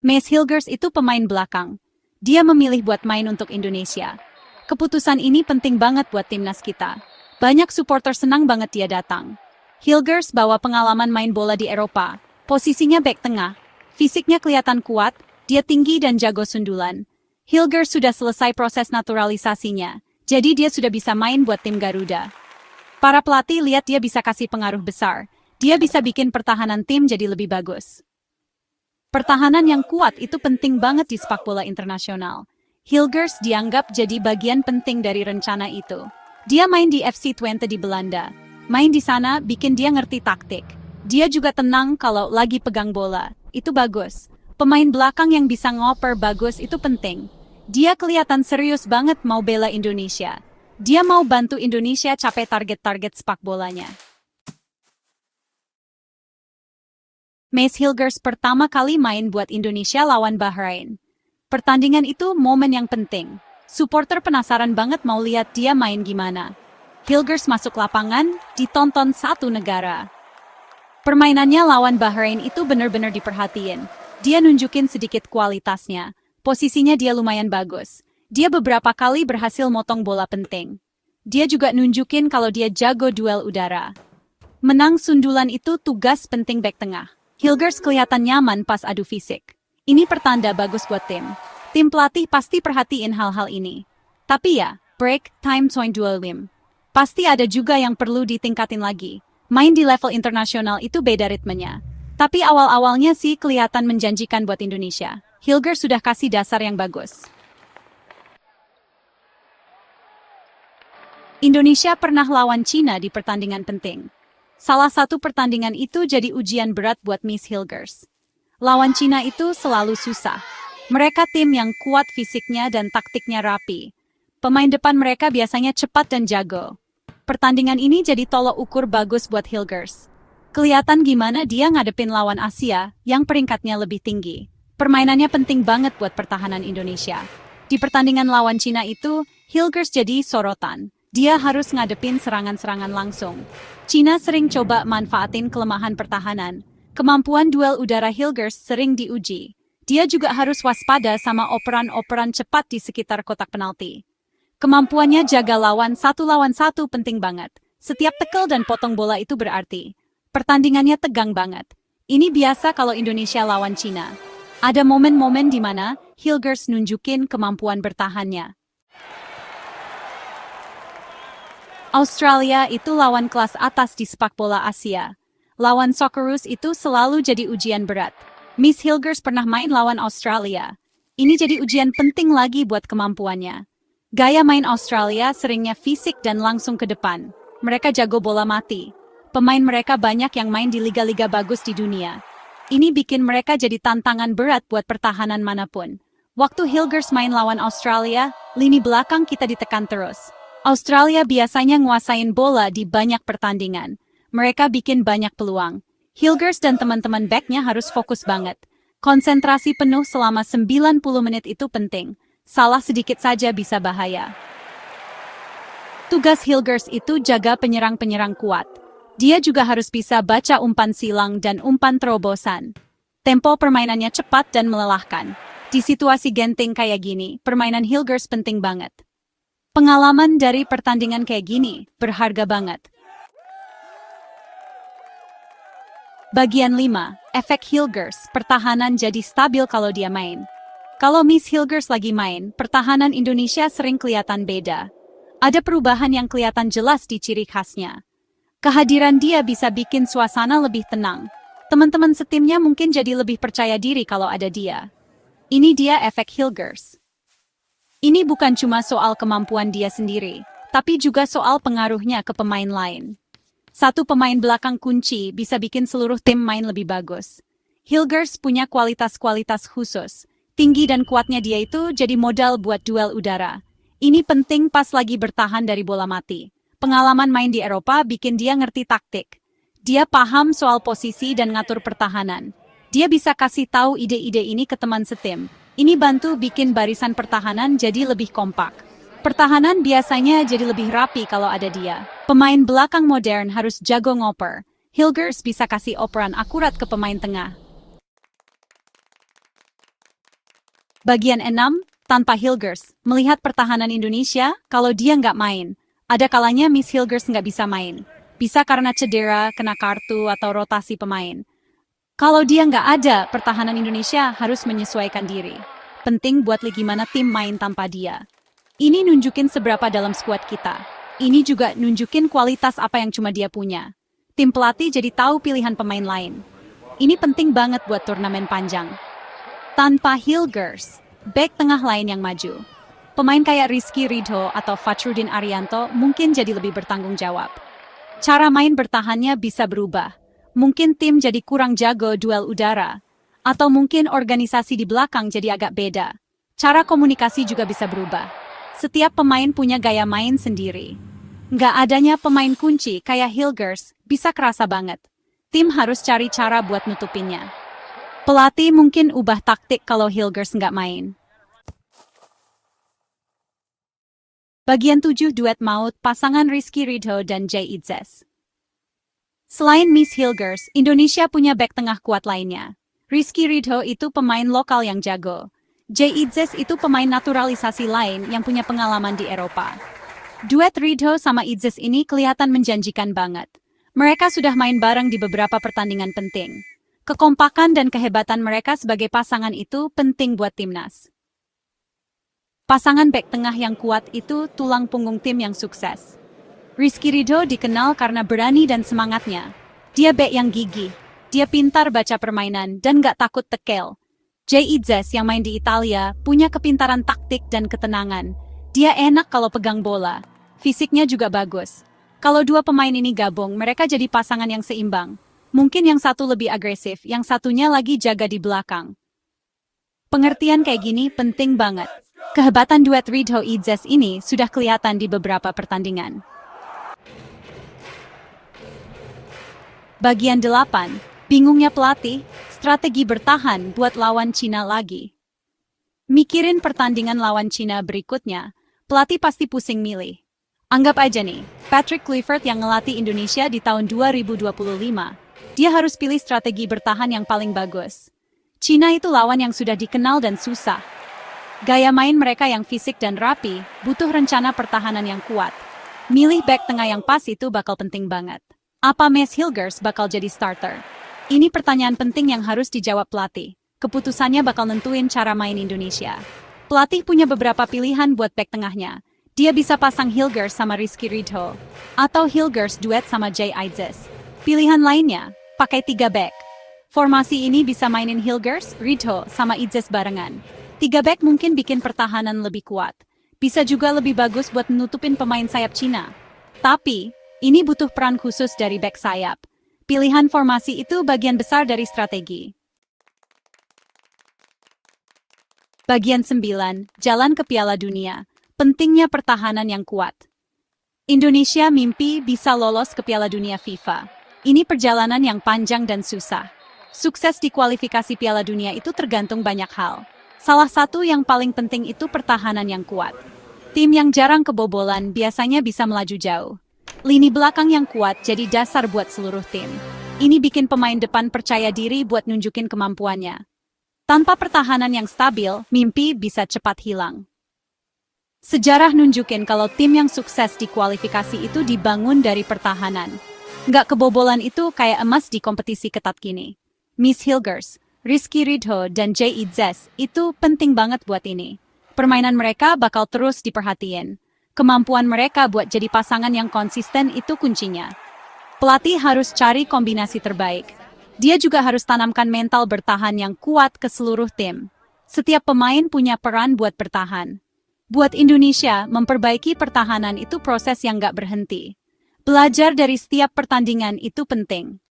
Mace Hilgers itu pemain belakang. Dia memilih buat main untuk Indonesia. Keputusan ini penting banget buat timnas kita. Banyak supporter senang banget dia datang. Hilgers bawa pengalaman main bola di Eropa. Posisinya bek tengah. Fisiknya kelihatan kuat, dia tinggi dan jago sundulan. Hilgers sudah selesai proses naturalisasinya, jadi dia sudah bisa main buat tim Garuda. Para pelatih lihat dia bisa kasih pengaruh besar. Dia bisa bikin pertahanan tim jadi lebih bagus. Pertahanan yang kuat itu penting banget di sepak bola internasional. Hilgers dianggap jadi bagian penting dari rencana itu. Dia main di FC Twente di Belanda. Main di sana bikin dia ngerti taktik. Dia juga tenang kalau lagi pegang bola. Itu bagus. Pemain belakang yang bisa ngoper bagus itu penting. Dia kelihatan serius banget mau bela Indonesia. Dia mau bantu Indonesia capai target-target sepak bolanya. Mace Hilgers pertama kali main buat Indonesia lawan Bahrain. Pertandingan itu momen yang penting. Supporter penasaran banget mau lihat dia main gimana. Hilgers masuk lapangan, ditonton satu negara. Permainannya lawan Bahrain itu benar-benar diperhatiin. Dia nunjukin sedikit kualitasnya. Posisinya dia lumayan bagus. Dia beberapa kali berhasil motong bola penting. Dia juga nunjukin kalau dia jago duel udara. Menang sundulan itu tugas penting bek tengah. Hilgers kelihatan nyaman pas adu fisik. Ini pertanda bagus buat tim. Tim pelatih pasti perhatiin hal-hal ini. Tapi ya, break time point duel win. Pasti ada juga yang perlu ditingkatin lagi. Main di level internasional itu beda ritmenya. Tapi awal-awalnya sih kelihatan menjanjikan buat Indonesia. Hilgers sudah kasih dasar yang bagus. Indonesia pernah lawan Cina di pertandingan penting. Salah satu pertandingan itu jadi ujian berat buat Mace Hilgers. Lawan Cina itu selalu susah. Mereka tim yang kuat fisiknya dan taktiknya rapi. Pemain depan mereka biasanya cepat dan jago. Pertandingan ini jadi tolok ukur bagus buat Hilgers. Kelihatan gimana dia ngadepin lawan Asia yang peringkatnya lebih tinggi. Permainannya penting banget buat pertahanan Indonesia. Di pertandingan lawan Cina itu, Hilgers jadi sorotan. Dia harus ngadepin serangan-serangan langsung. Cina sering coba manfaatin kelemahan pertahanan. Kemampuan duel udara Hilgers sering diuji. Dia juga harus waspada sama operan-operan cepat di sekitar kotak penalti. Kemampuannya jaga lawan satu penting banget. Setiap tekel dan potong bola itu berarti. Pertandingannya tegang banget. Ini biasa kalau Indonesia lawan Cina. Ada momen-momen di mana Hilgers nunjukin kemampuan bertahannya. Australia itu lawan kelas atas di sepak bola Asia. Lawan Socceroos itu selalu jadi ujian berat. Mace Hilgers pernah main lawan Australia. Ini jadi ujian penting lagi buat kemampuannya. Gaya main Australia seringnya fisik dan langsung ke depan. Mereka jago bola mati. Pemain mereka banyak yang main di liga-liga bagus di dunia. Ini bikin mereka jadi tantangan berat buat pertahanan manapun. Waktu Hilgers main lawan Australia, lini belakang kita ditekan terus. Australia biasanya nguasain bola di banyak pertandingan. Mereka bikin banyak peluang. Hilgers dan teman-teman backnya harus fokus banget. Konsentrasi penuh selama 90 menit itu penting. Salah sedikit saja bisa bahaya. Tugas Hilgers itu jaga penyerang-penyerang kuat. Dia juga harus bisa baca umpan silang dan umpan terobosan. Tempo permainannya cepat dan melelahkan. Di situasi genting kayak gini, permainan Hilgers penting banget. Pengalaman dari pertandingan kayak gini berharga banget. Bagian 5. Efek Hilgers, pertahanan jadi stabil kalau dia main. Kalau Mace Hilgers lagi main, pertahanan Indonesia sering kelihatan beda. Ada perubahan yang kelihatan jelas di ciri khasnya. Kehadiran dia bisa bikin suasana lebih tenang. Teman-teman setimnya mungkin jadi lebih percaya diri kalau ada dia. Ini dia efek Hilgers. Ini bukan cuma soal kemampuan dia sendiri, tapi juga soal pengaruhnya ke pemain lain. Satu pemain belakang kunci bisa bikin seluruh tim main lebih bagus. Hilgers punya kualitas-kualitas khusus. Tinggi dan kuatnya dia itu jadi modal buat duel udara. Ini penting pas lagi bertahan dari bola mati. Pengalaman main di Eropa bikin dia ngerti taktik. Dia paham soal posisi dan ngatur pertahanan. Dia bisa kasih tahu ide-ide ini ke teman setim. Ini bantu bikin barisan pertahanan jadi lebih kompak. Pertahanan biasanya jadi lebih rapi kalau ada dia. Pemain belakang modern harus jago ngoper. Hilgers bisa kasih operan akurat ke pemain tengah. Bagian 6, tanpa Hilgers, melihat pertahanan Indonesia, kalau dia nggak main. Ada kalanya Miss Hilgers nggak bisa main. Bisa karena cedera, kena kartu, atau rotasi pemain. Kalau dia nggak ada, pertahanan Indonesia harus menyesuaikan diri. Penting buat gimana tim main tanpa dia. Ini nunjukin seberapa dalam skuad kita. Ini juga nunjukin kualitas apa yang cuma dia punya. Tim pelatih jadi tahu pilihan pemain lain. Ini penting banget buat turnamen panjang. Tanpa Hilgers, bek tengah lain yang maju. Pemain kayak Rizky Ridho atau Fathruddin Arianto mungkin jadi lebih bertanggung jawab. Cara main bertahannya bisa berubah. Mungkin tim jadi kurang jago duel udara. Atau mungkin organisasi di belakang jadi agak beda. Cara komunikasi juga bisa berubah. Setiap pemain punya gaya main sendiri. Nggak adanya pemain kunci kayak Hilgers bisa kerasa banget. Tim harus cari cara buat nutupinnya. Pelatih mungkin ubah taktik kalau Hilgers nggak main. Bagian 7 duet maut pasangan Rizky Ridho dan Jay Idzes. Selain Miss Hilgers, Indonesia punya bek tengah kuat lainnya. Rizky Ridho itu pemain lokal yang jago. Jay Idzes itu pemain naturalisasi lain yang punya pengalaman di Eropa. Duet Ridho sama Idzes ini kelihatan menjanjikan banget. Mereka sudah main bareng di beberapa pertandingan penting. Kekompakan dan kehebatan mereka sebagai pasangan itu penting buat timnas. Pasangan bek tengah yang kuat itu tulang punggung tim yang sukses. Rizky Ridho dikenal karena berani dan semangatnya. Dia bek yang gigih. Dia pintar baca permainan dan gak takut tekel. Jay Idzes yang main di Italia punya kepintaran taktik dan ketenangan. Dia enak kalau pegang bola. Fisiknya juga bagus. Kalau dua pemain ini gabung, mereka jadi pasangan yang seimbang. Mungkin yang satu lebih agresif, yang satunya lagi jaga di belakang. Pengertian kayak gini penting banget. Kehebatan duet Ridho Idzes ini sudah kelihatan di beberapa pertandingan. Bagian 8, bingungnya pelatih, strategi bertahan buat lawan Cina lagi. Mikirin pertandingan lawan Cina berikutnya, pelatih pasti pusing milih. Anggap aja nih, Patrick Kluivert yang ngelatih Indonesia di tahun 2025. Dia harus pilih strategi bertahan yang paling bagus. Cina itu lawan yang sudah dikenal dan susah. Gaya main mereka yang fisik dan rapi, butuh rencana pertahanan yang kuat. Milih bek tengah yang pas itu bakal penting banget. Apa Miss Hilgers bakal jadi starter? Ini pertanyaan penting yang harus dijawab pelatih. Keputusannya bakal nentuin cara main Indonesia. Pelatih punya beberapa pilihan buat bek tengahnya. Dia bisa pasang Hilgers sama Rizky Ridho. Atau Hilgers duet sama Jay Idzes. Pilihan lainnya, pakai 3 bek. Formasi ini bisa mainin Hilgers, Ridho, sama Idzes barengan. 3 bek mungkin bikin pertahanan lebih kuat. Bisa juga lebih bagus buat menutupin pemain sayap Cina. Tapi, ini butuh peran khusus dari bek sayap. Pilihan formasi itu bagian besar dari strategi. Bagian 9, jalan ke Piala Dunia. Pentingnya pertahanan yang kuat. Indonesia mimpi bisa lolos ke Piala Dunia FIFA. Ini perjalanan yang panjang dan susah. Sukses di kualifikasi Piala Dunia itu tergantung banyak hal. Salah satu yang paling penting itu pertahanan yang kuat. Tim yang jarang kebobolan biasanya bisa melaju jauh. Lini belakang yang kuat jadi dasar buat seluruh tim. Ini bikin pemain depan percaya diri buat nunjukin kemampuannya. Tanpa pertahanan yang stabil, mimpi bisa cepat hilang. Sejarah nunjukin kalau tim yang sukses di kualifikasi itu dibangun dari pertahanan. Nggak kebobolan itu kayak emas di kompetisi ketat gini. Miss Hilgers, Rizky Ridho, dan Jay Idzes itu penting banget buat ini. Permainan mereka bakal terus diperhatiin. Kemampuan mereka buat jadi pasangan yang konsisten itu kuncinya. Pelatih harus cari kombinasi terbaik. Dia juga harus tanamkan mental bertahan yang kuat ke seluruh tim. Setiap pemain punya peran buat bertahan. Buat Indonesia, memperbaiki pertahanan itu proses yang nggak berhenti. Belajar dari setiap pertandingan itu penting.